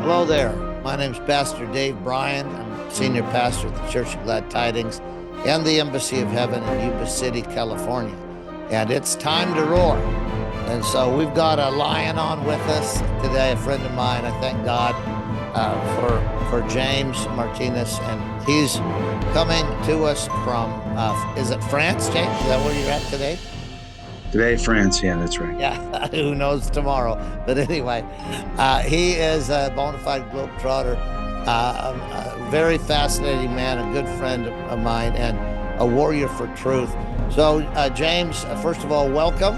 Hello there. My name's Pastor Dave Bryan. I'm senior pastor at the Church of Glad Tidings and the Embassy of Heaven in Yuba City, California. And it's time to roar. And so we've got a lion on with us today, a friend of mine. I thank God for James Martinez. And he's coming to us from, is it France, James? Is that where you're at today? Today, France. Yeah, that's right. Yeah, who knows tomorrow? But anyway, he is a bona fide globetrotter, a very fascinating man, a good friend of mine, and a warrior for truth. So, James, first of all, welcome.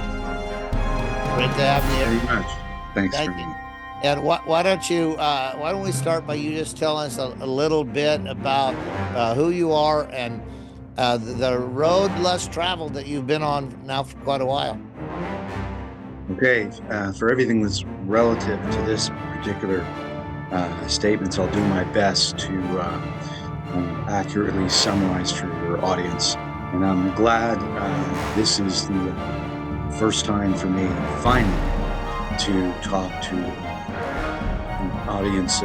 Great to have you here. Very much. Thanks Thank for you. me. And why don't we start by you just telling us a little bit about who you are and the road less traveled that you've been on now for quite a while. Okay, for everything that's relative to this particular statements, I'll do my best to accurately summarize for your audience. And I'm glad this is the first time for me, finally, to talk to an audience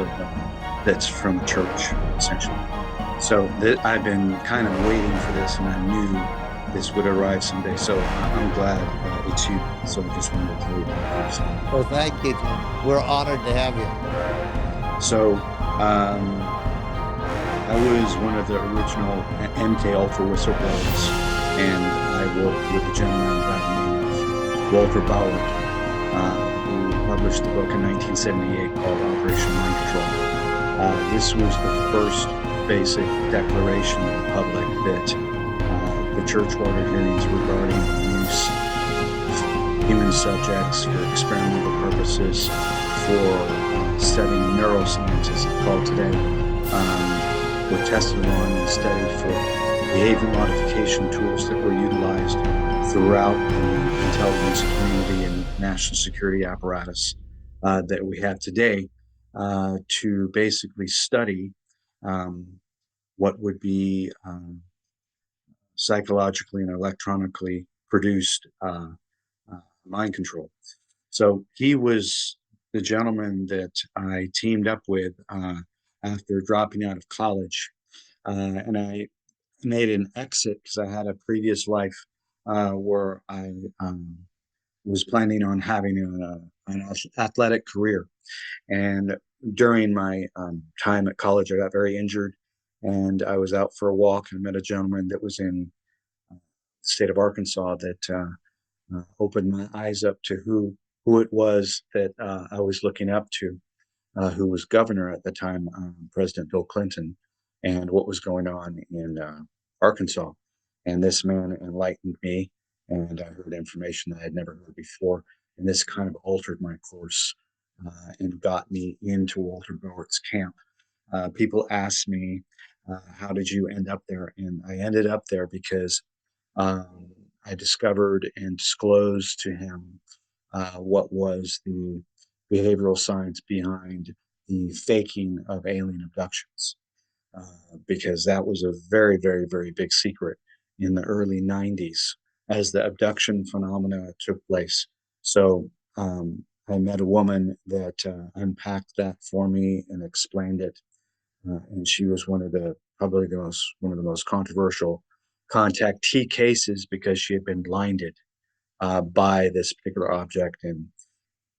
that's from church, essentially. So I've been kind of waiting for this, and I knew this would arrive someday. So I'm glad it's you. So I just wanted to tell you about this. Well, thank you, Jim. We're honored to have you. So I was one of the original MK Ultra whistleblowers, and I worked with a gentleman by the name of Walter Bowart, who published the book in 1978 called Operation Mind Control. This was the first basic declaration to the public that the church ordered hearings regarding the use of human subjects for experimental purposes, for studying neuroscience, as it's called today, were tested on and studied for behavior modification tools that were utilized throughout the intelligence community and national security apparatus that we have today to basically study what would be psychologically and electronically produced mind control. So he was the gentleman that I teamed up with after dropping out of college. And I made an exit because I had a previous life where I was planning on having an athletic career. And during my time at college, I got very injured, and I was out for a walk and met a gentleman that was in the state of Arkansas that opened my eyes up to who it was that I was looking up to, who was governor at the time, President Bill Clinton, and what was going on in Arkansas. And this man enlightened me, and I heard information that I had never heard before. And this kind of altered my course and got me into Walter Bowart's camp. People ask me, how did you end up there? And I ended up there because I discovered and disclosed to him what was the behavioral science behind the faking of alien abductions, because that was a very, very, very big secret in the early 90s as the abduction phenomena took place. So I met a woman that unpacked that for me and explained it. And she was one of the most controversial contactee cases because she had been blinded by this particular object and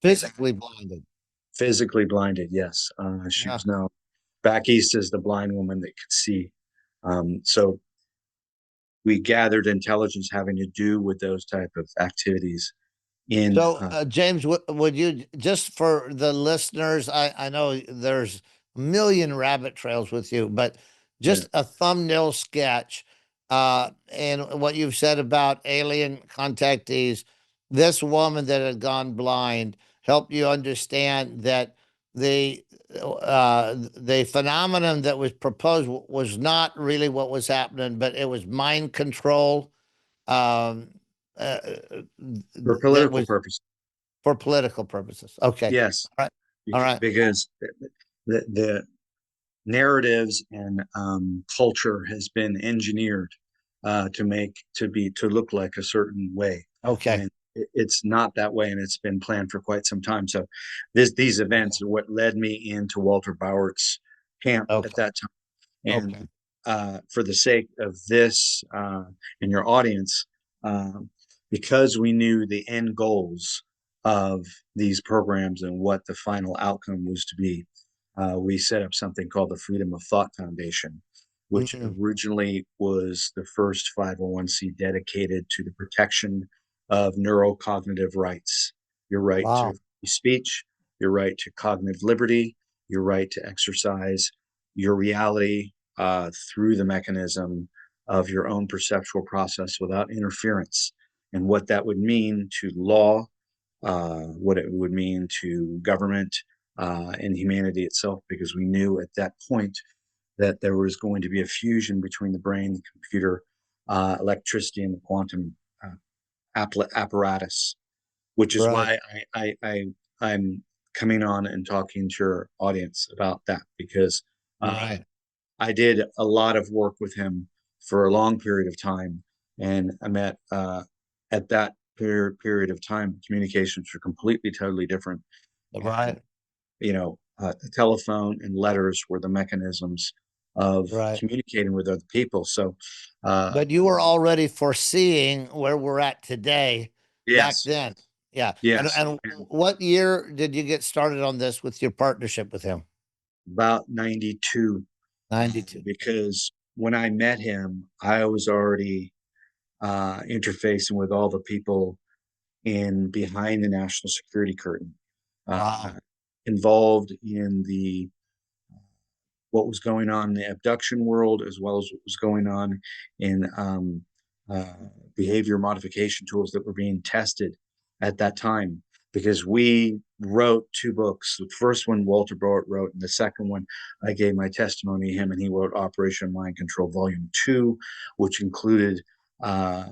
Physically blinded. Physically blinded, yes. She was now back east as the blind woman that could see. So we gathered intelligence having to do with those type of activities. So, James, would you, just for the listeners, I know there's a million rabbit trails with you, but just a thumbnail sketch and what you've said about alien contactees, this woman that had gone blind helped you understand that the phenomenon that was proposed was not really what was happening, but it was mind control. Um, For political purposes. For political purposes. Okay. Yes. All right. All right. Because the narratives and culture has been engineered to look like a certain way. Okay. And it's not that way, and it's been planned for quite some time. So these events are what led me into Walter Bowart's camp at Okay. that time. And Okay. for the sake of this and your audience, um, because we knew the end goals of these programs and what the final outcome was to be, we set up something called the Freedom of Thought Foundation, which Mm, originally was the first 501c dedicated to the protection of neurocognitive rights, your right to wow. speech, your right to cognitive liberty, your right to exercise your reality through the mechanism of your own perceptual process without interference, and what that would mean to law, what it would mean to government and humanity itself, because we knew at that point that there was going to be a fusion between the brain, the computer, electricity, and the quantum apparatus, which is Right. why I'm coming on and talking to your audience about that, because uh, Right. I did a lot of work with him for a long period of time, and I met at that period of time, communications were completely, totally different, and Right. the telephone and letters were the mechanisms of Right. communicating with other people. So, uh, But you were already foreseeing where we're at today back yes, then. Yeah. yes, And and what year did you get started on this with your partnership with him? about 92, 92. because when I met him, I was already interfacing with all the people in behind the national security curtain, uh, Wow. involved in the what was going on in the abduction world, as well as what was going on in uh, behavior modification tools that were being tested at that time. Because we wrote two books. The first one Walter Bowart wrote, and the second one I gave my testimony to him, and he wrote Operation Mind Control Volume 2, which included uh,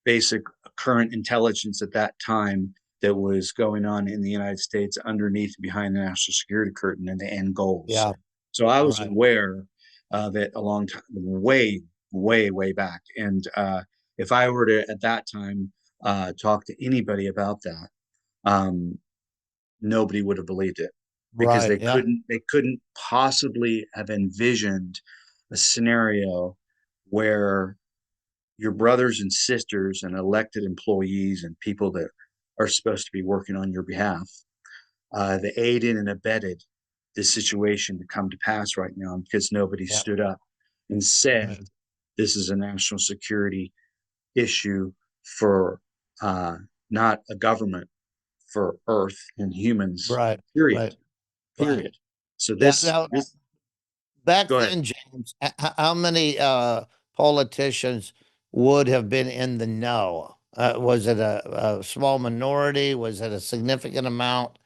basic current intelligence at that time that was going on in the United States underneath behind the national security curtain and the end goals. Yeah. So I was Right. aware of it a long time, way, way, way back. And if I were to at that time talk to anybody about that, um, nobody would have believed it, because Right. Yeah. they couldn't possibly have envisioned a scenario where your brothers and sisters and elected employees and people that are supposed to be working on your behalf, they aided and abetted this situation to come to pass right now, because nobody Yeah. stood up and said, Right. this is a national security issue for uh, not a government, for Earth and humans, Right. period, Right. Right. period. So Yeah. Now, this, back go ahead. then, James, how many politicians would have been in the know? Was it a small minority? Was it a significant amount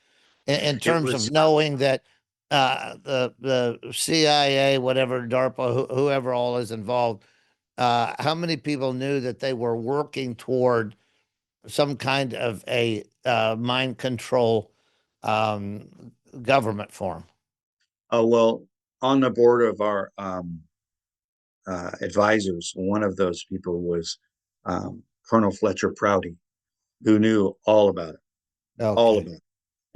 in It terms of was, knowing that the CIA, whatever DARPA, whoever all is involved, how many people knew that they were working toward some kind of a mind control um, government form? oh, well, on the board of our advisors, one of those people was Colonel Fletcher Prouty, who knew all Okay. about it.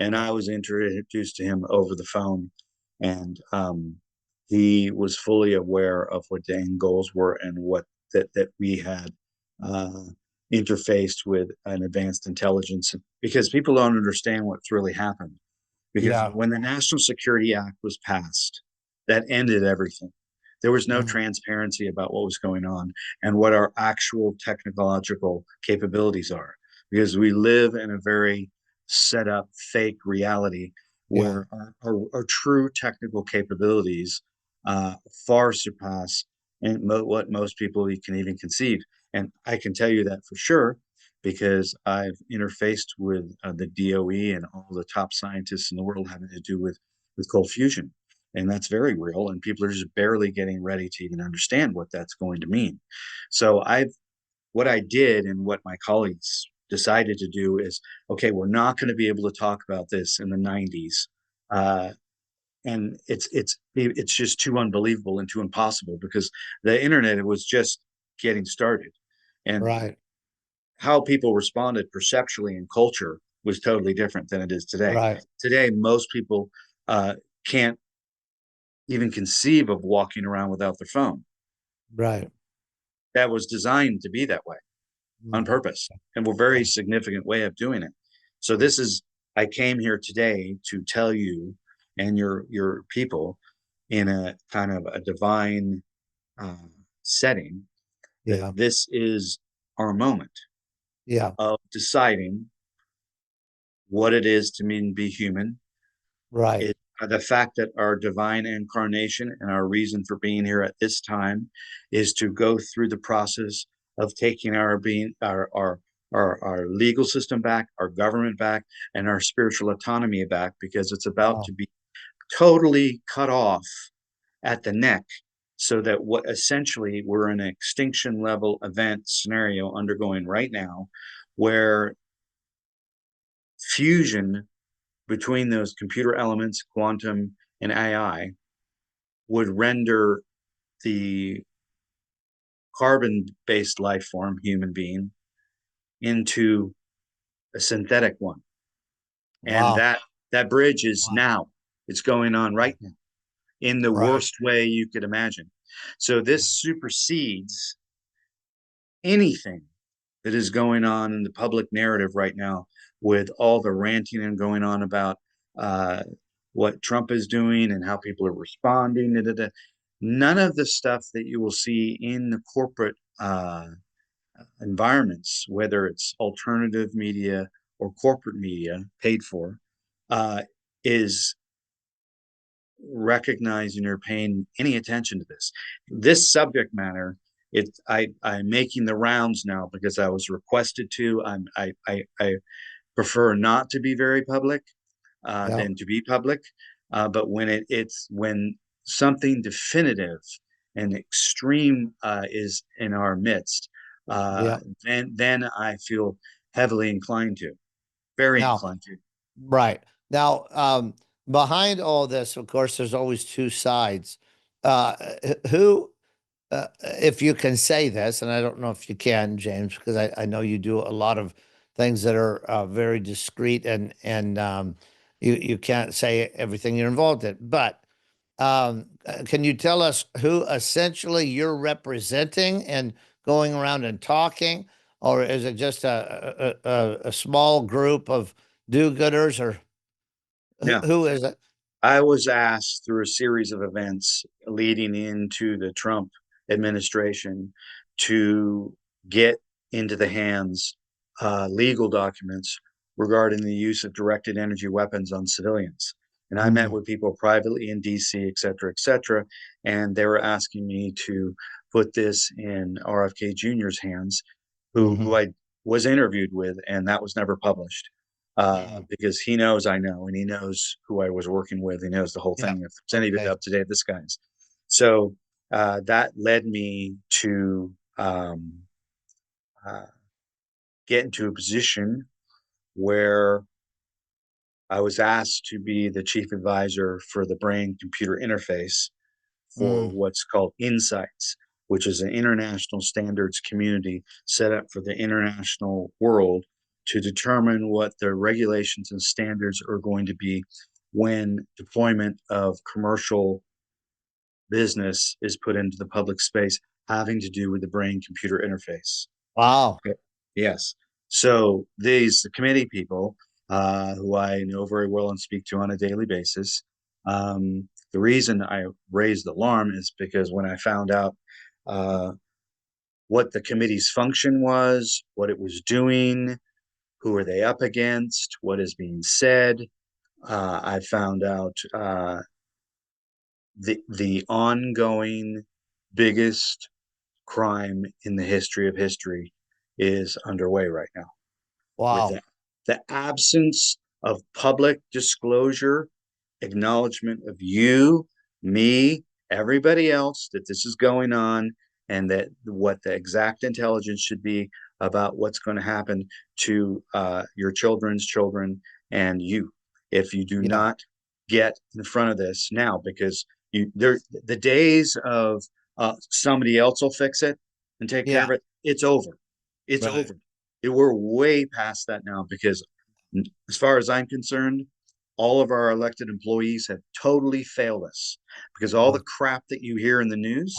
And Yeah. I was introduced to him over the phone, and he was fully aware of what the end goals were, and what that we had uh, interfaced with an advanced intelligence, because people don't understand what's really happened. Because Yeah. when the National Security Act was passed, that ended everything. There was no Mhm. transparency about what was going on and what our actual technological capabilities are, because we live in a very set up fake reality Yeah. where our true technical capabilities far surpass what most people can even conceive. And I can tell you that for sure, because I've interfaced with the DOE and all the top scientists in the world having to do with cold fusion. And that's very real. And people are just barely getting ready to even understand what that's going to mean. So what I did and what my colleagues decided to do is, okay, we're not going to be able to talk about this in the 90s. And it's just too unbelievable and too impossible, because the internet was just getting started. And Right. how people responded perceptually in culture was totally different than it is today. Right. Today, most people can't even conceive of walking around without their phone. Right. That was designed to be that way on Mm. purpose, and a very significant way of doing it. So this is, I came here today to tell you and your people in a kind of a divine uh, setting that Yeah. this is our moment Yeah. of deciding what it is to mean be human. Right. It, the fact that our divine incarnation and our reason for being here at this time is to go through the process of taking our being, our legal system back, our government back, and our spiritual autonomy back, because it's about Wow. to be totally cut off at the neck, so that what essentially we're in an extinction level event scenario undergoing right now, where fusion between those computer elements, quantum and AI, would render the carbon-based life form, human being, into a synthetic one. And Wow. that bridge is Wow. now. It's going on right now in the Right. worst way you could imagine. So this supersedes anything that is going on in the public narrative right now, with all the ranting and going on about uh, what Trump is doing and how people are responding. Da, da, da. None of the stuff that you will see in the corporate environments, whether it's alternative media or corporate media paid for, uh, is recognizing or paying any attention to this. This subject matter, I'm making the rounds now because I was requested to. I prefer not to be very public Yeah. than to be public. But when it's when something definitive and extreme is in our midst, Yeah. then I feel heavily inclined to, very Now, inclined to. right. Now, behind all this, of course, there's always two sides. Uh, who, if you can say this, and I don't know if you can, James, because I know you do a lot of things that are very discreet and you can't say everything you're involved in. But can you tell us who essentially you're representing and going around and talking, or is it just a small group of do-gooders, or Yeah. who is it? I was asked through a series of events leading into the Trump administration to get into the hands legal documents regarding the use of directed energy weapons on civilians. And I met Mm, with people privately in DC, et cetera, et cetera. And they were asking me to put this in RFK Jr.'s hands, who hmm I was interviewed with, and that was never published because he knows I know, and he knows who I was working with. He knows the whole Yeah. thing. If there's any bit Okay. up to date, this guy's. So that led me to uh, get into a position where I was asked to be the chief advisor for the brain computer interface for Mm, what's called Insights, which is an international standards community set up for the international world to determine what the regulations and standards are going to be when deployment of commercial business is put into the public space having to do with the brain computer interface. wow. Okay. Yes. So these committee people, who I know very well and speak to on a daily basis, the reason I raised the alarm is because when I found out uh, what the committee's function was, what it was doing, who are they up against, what is being said, I found out the ongoing biggest crime in the history of history is underway right now, with Wow. the absence of public disclosure, acknowledgement of you, me, everybody else that this is going on, and that what the exact intelligence should be about what's going to happen to your children's children and you if you do Yeah. not get in front of this now, because the days of somebody else will fix it and take care of Yeah. it, it's over. It's Right. over. we're way past that now, because as far as I'm concerned, all of our elected employees have totally failed us, because all the Oh, crap that you hear in the news,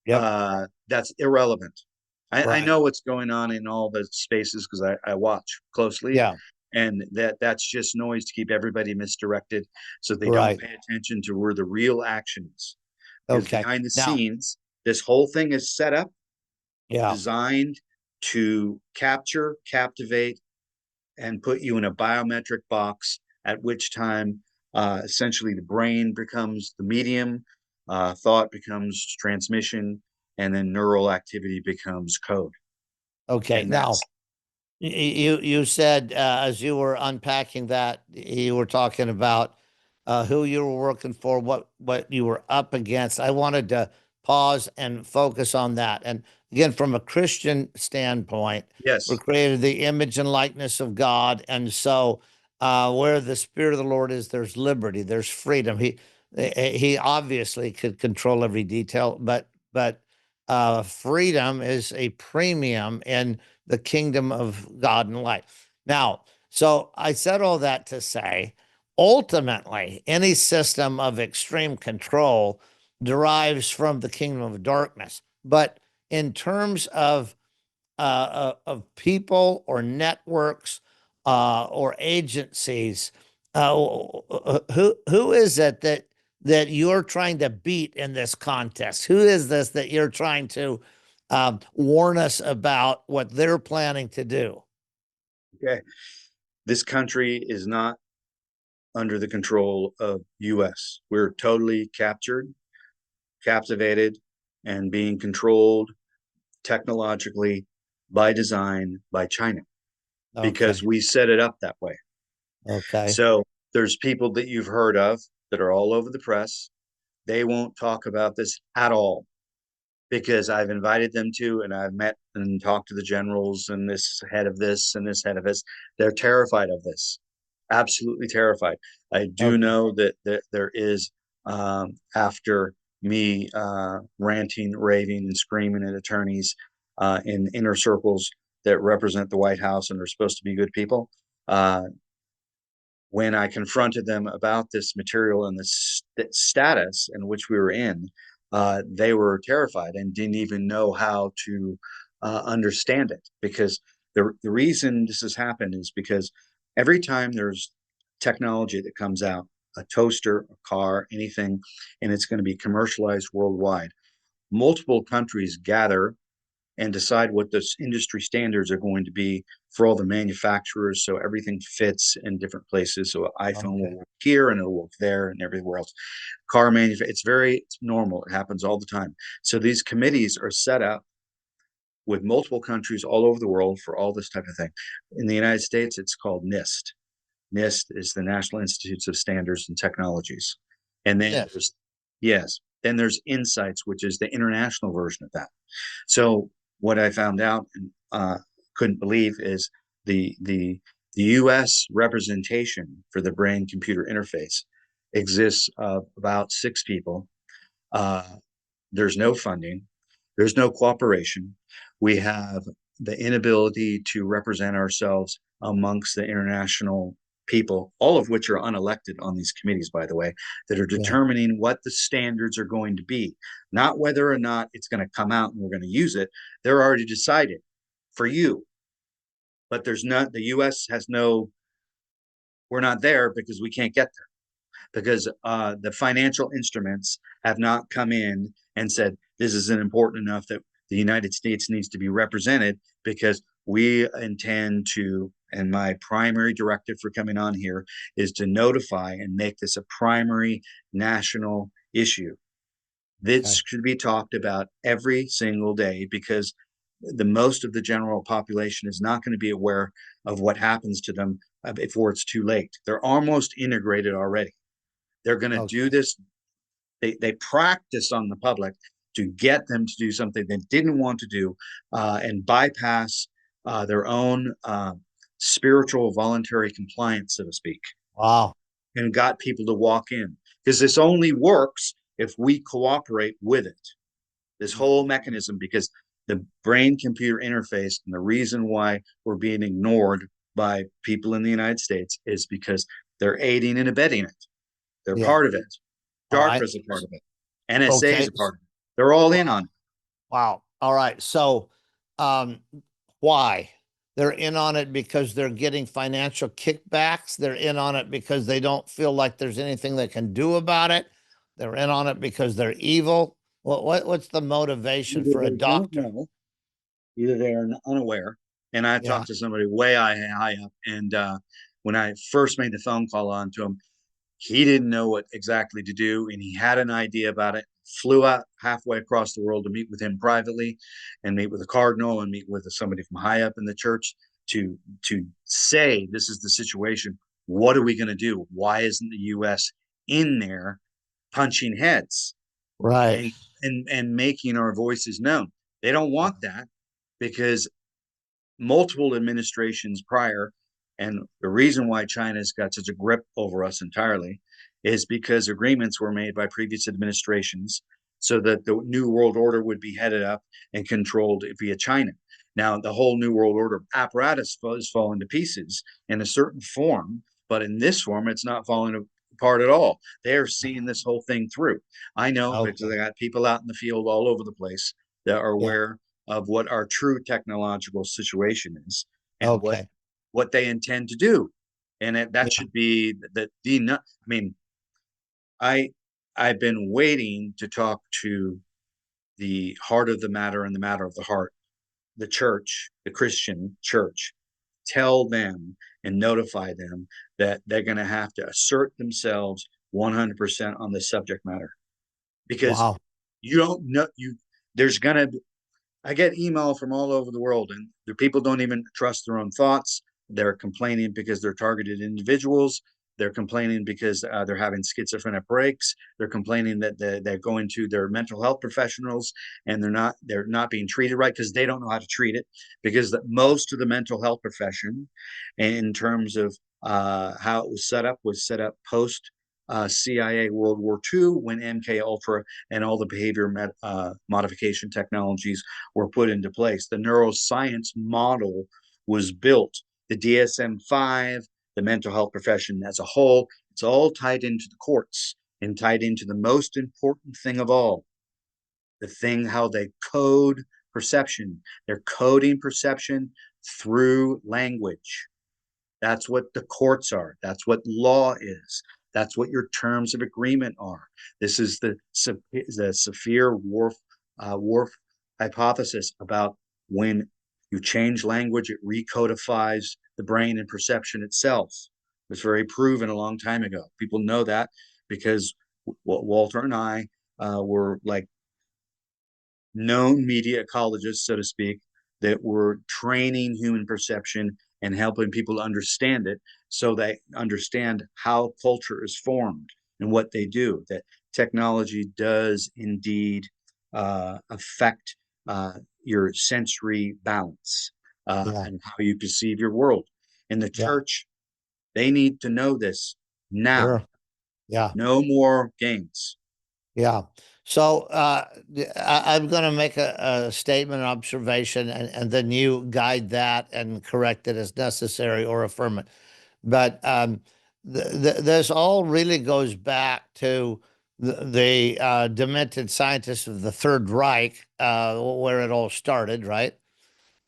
yep. that's irrelevant. I Right. know what's going on in all the spaces because I watch closely, Yeah. and that's just noise to keep everybody misdirected, so they don't Right. pay attention to where the real action is. Because Okay. behind the Now, scenes, this whole thing is set up, yeah. designed to capture, captivate, and put you in a biometric box, at which time essentially the brain becomes the medium, thought becomes transmission, and then neural activity becomes code. Okay. And that's, Now, you said as you were unpacking that, you were talking about who you were working for, what you were up against. I wanted to pause and focus on that. And again, from a Christian standpoint, we're yes, created the image and likeness of God, and so where the Spirit of the Lord is, there's liberty, there's freedom. He obviously could control every detail, but freedom is a premium in the kingdom of God and light. Now, so I said all that to say, ultimately, any system of extreme control derives from the kingdom of darkness. But in terms of people or networks or agencies, who is it that you're trying to beat in this contest? Who is this that you're trying to warn us about what they're planning to do? okay, this country is not under the control of US. We're totally captured, captivated, and being controlled technologically by design by China, because Okay. we set it up that way. Okay. So there's people that you've heard of that are all over the press. They won't talk about this at all, because I've invited them to, and I've met and talked to the generals and this head of this and this head of this. They're terrified of this, absolutely terrified. I do Okay. know that there is, after me ranting, raving, and screaming at attorneys in inner circles that represent the White House and are supposed to be good people. When I confronted them about this material and the status in which we were in, they were terrified and didn't even know how to understand it. Because the reason this has happened is because every time there's technology that comes out, a toaster, a car, anything, and it's going to be commercialized worldwide, multiple countries gather and decide what those industry standards are going to be for all the manufacturers, so everything fits in different places. So iPhone will Okay. work here and it'll work there and everywhere else. It's normal. It happens all the time. So these committees are set up with multiple countries all over the world for all this type of thing. In the United States, it's called NIST. NIST is the National Institutes of Standards and Technologies. And then Yes. there's, yes, then there's Insights, which is the international version of that. So what I found out and couldn't believe is the U.S. representation for the brain computer interface exists of about 6 people. Uh, there's no funding. There's no cooperation. We have the inability to represent ourselves amongst the international people, all of which are unelected on these committees, by the way, that are Yeah. determining what the standards are going to be, not whether or not it's going to come out and we're going to use it. They're already decided for you, but there's not, the US has no, we're not there because we can't get there, because the financial instruments have not come in and said this isn't important enough that the United States needs to be represented, because we intend to, and my primary directive for coming on here is to notify and make this a primary national issue. This Okay. should be talked about every single day, because the most of the general population is not going to be aware of what happens to them before it's too late. They're almost integrated already. They're going to do Okay. this. They practice on the public to get them to do something they didn't want to do, and bypass their own spiritual voluntary compliance, so to speak, Wow. and got people to walk in. Because this only works if we cooperate with it, this whole mechanism, because the brain-computer interface, and the reason why we're being ignored by people in the United States is because they're aiding and abetting it. They're Yeah. part of it. All right. DARPA's a part of it. NSA is Okay. a part of it. They're all in Wow. on it. Wow. All right. So, um, why? They're in on it because they're getting financial kickbacks. They're in on it because they don't feel like there's anything they can do about it. They're in on it because they're evil. What's the motivation Either for a they don't doctor? know, either they're unaware. And I Yeah. talked to somebody way high up, and when I first made the phone call on to him, he didn't know what exactly to do, and he had an idea about it. Flew out halfway across the world to meet with him privately, and meet with a cardinal, and meet with somebody from high up in the church to say this is the situation. What are we going to do? Why isn't the U.S. in there punching heads Right. and and making our voices known? They don't want that because multiple administrations prior, and the reason why China's got such a grip over us entirely is because agreements were made by previous administrations so that the New World Order would be headed up and controlled via China. Now, the whole New World Order apparatus is falling to pieces in a certain form, but in this form, it's not falling apart at all. They're seeing this whole thing through. I know because Okay. I got people out in the field all over the place that are Yeah. aware of what our true technological situation is and Okay. what they intend to do. And that Yeah. should be that the I mean, I I've been waiting to talk to the heart of the matter and the matter of the heart, the church, the Christian church. Tell them and notify them that they're going to have to assert themselves 100% on the subject matter because Wow. you don't know you there's going to I get email from all over the world, and the people don't even trust their own thoughts. They're complaining because they're targeted individuals. They're complaining because they're having schizophrenic breaks. They're complaining that they're going to their mental health professionals and they're not being treated right because they don't know how to treat it. Because most of the mental health profession, in terms of how it was set up post CIA World War II when MK Ultra and all the behavior modification technologies were put into place. The neuroscience model was built. The DSM-5, the mental health profession as a whole, it's all tied into the courts and tied into the most important thing of all, the thing how they code perception. They're coding perception through language. That's what the courts are. That's what law is. That's what your terms of agreement are. This is the Sapir-Whorf hypothesis about when you change language, it recodifies the brain and perception itself. It was very proven a long time ago. People know that because Walter and I were like known media ecologists, so to speak, that were training human perception and helping people understand it so they understand how culture is formed and what they do. That technology does indeed affect your sensory balance Yeah. and how you perceive your world. In the Yeah. church, they need to know this now. Sure. Yeah. No more games. Yeah. So I'm going to make a statement, an observation, and then you guide that and correct it as necessary or affirm it. But this all really goes back to the demented scientists of the Third Reich, where it all started, right?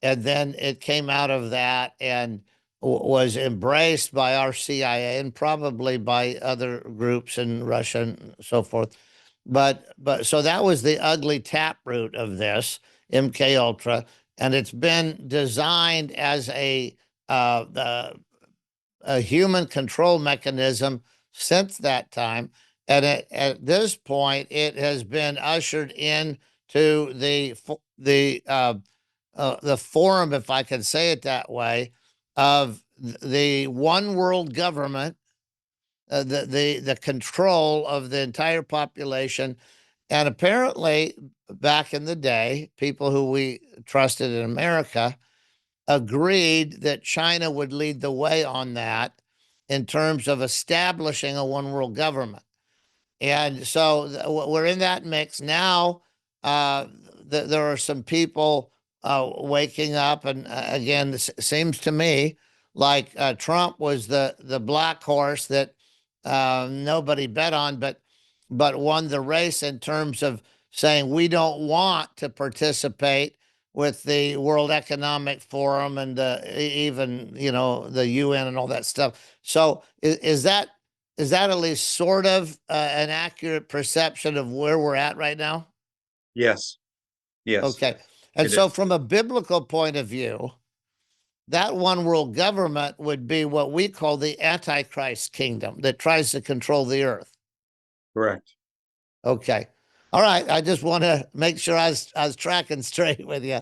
And then it came out of that and was embraced by our CIA and probably by other groups in Russia and so forth. But so that was the ugly taproot of this MK Ultra, and it's been designed as a human control mechanism since that time. And at this point, it has been ushered into the forum, if I can say it that way, of the one world government, the control of the entire population. And apparently, back in the day, people who we trusted in America agreed that China would lead the way on that in terms of establishing a one world government. And so we're in that mix now. There are some people waking up. And again, this seems to me like Trump was the black horse that nobody bet on, but won the race in terms of saying we don't want to participate with the World Economic Forum and even the UN and all that stuff. So is that at least sort of an accurate perception of where we're at right now? Yes, yes, Okay. And it so, is. from a biblical point of view, that one world government would be what we call the Antichrist kingdom that tries to control the earth. Correct. Okay. All right. I just want to make sure I was tracking straight with you.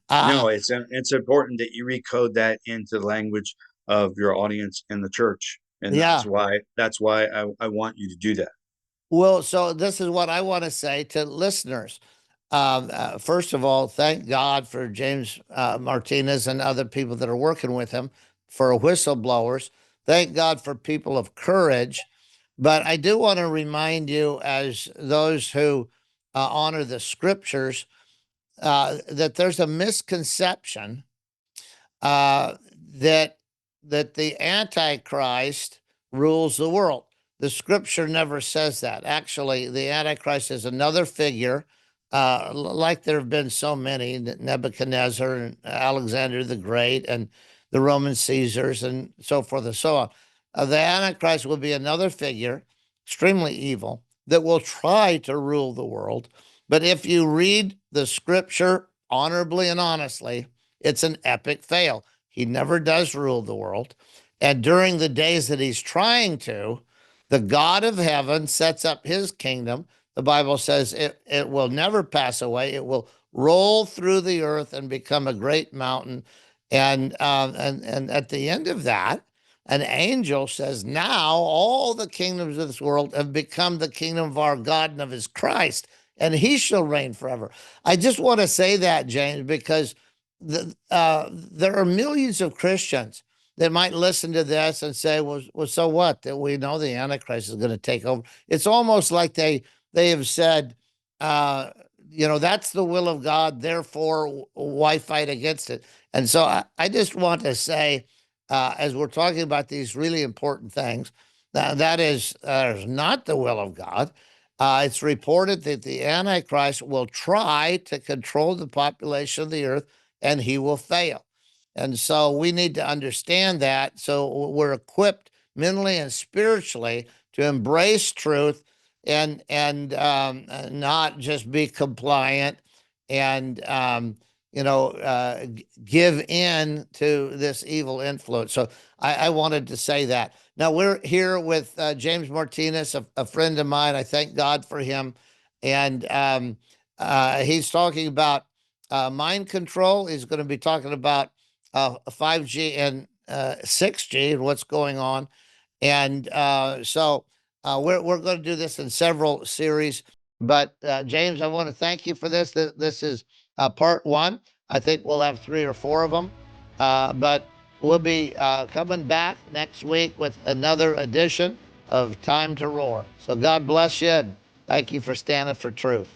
No, Uh, it's important that you recode that into the language of your audience in the church, and yeah. that's why I want you to do that. Well, so this is what I want to say to listeners. First of all, thank God for James Martinez and other people that are working with him, for whistleblowers. Thank God for people of courage. But I do want to remind you, as those who honor the scriptures, that there's a misconception uh, that the Antichrist rules the world. The scripture never says that. Actually, the Antichrist is another figure, like there have been so many, Nebuchadnezzar and Alexander the Great and the Roman Caesars and so forth and so on. The Antichrist will be another figure, extremely evil, that will try to rule the world. But if you read the scripture honorably and honestly, it's an epic fail. He never does rule the world. And during the days that he's trying to, the God of heaven sets up his kingdom. The Bible says it will never pass away. It will roll through the earth and become a great mountain. And at the end of that, an angel says, now all the kingdoms of this world have become the kingdom of our God and of his Christ, and he shall reign forever. I just want to say that, James, because there are millions of Christians that might listen to this and say, well, so what? That we know the Antichrist is going to take over. It's almost like they have said, uh, that's the will of God. Therefore, why fight against it? And so I just want to say, as we're talking about these really important things, that is not the will of God. It's reported that the Antichrist will try to control the population of the earth, and he will fail. And so we need to understand that, so we're equipped mentally and spiritually to embrace truth and not just be compliant and give in to this evil influence. So I wanted to say that. Now we're here with James Martinez, a friend of mine. I thank God for him, and he's talking about mind control. He's going to be talking about 5G and 6G and what's going on. And so we're going to do this in several series. But James, I want to thank you for this. This is part one. I think we'll have three or four of them. But we'll be coming back next week with another edition of Time to Roar. So God bless you, and thank you for standing for truth.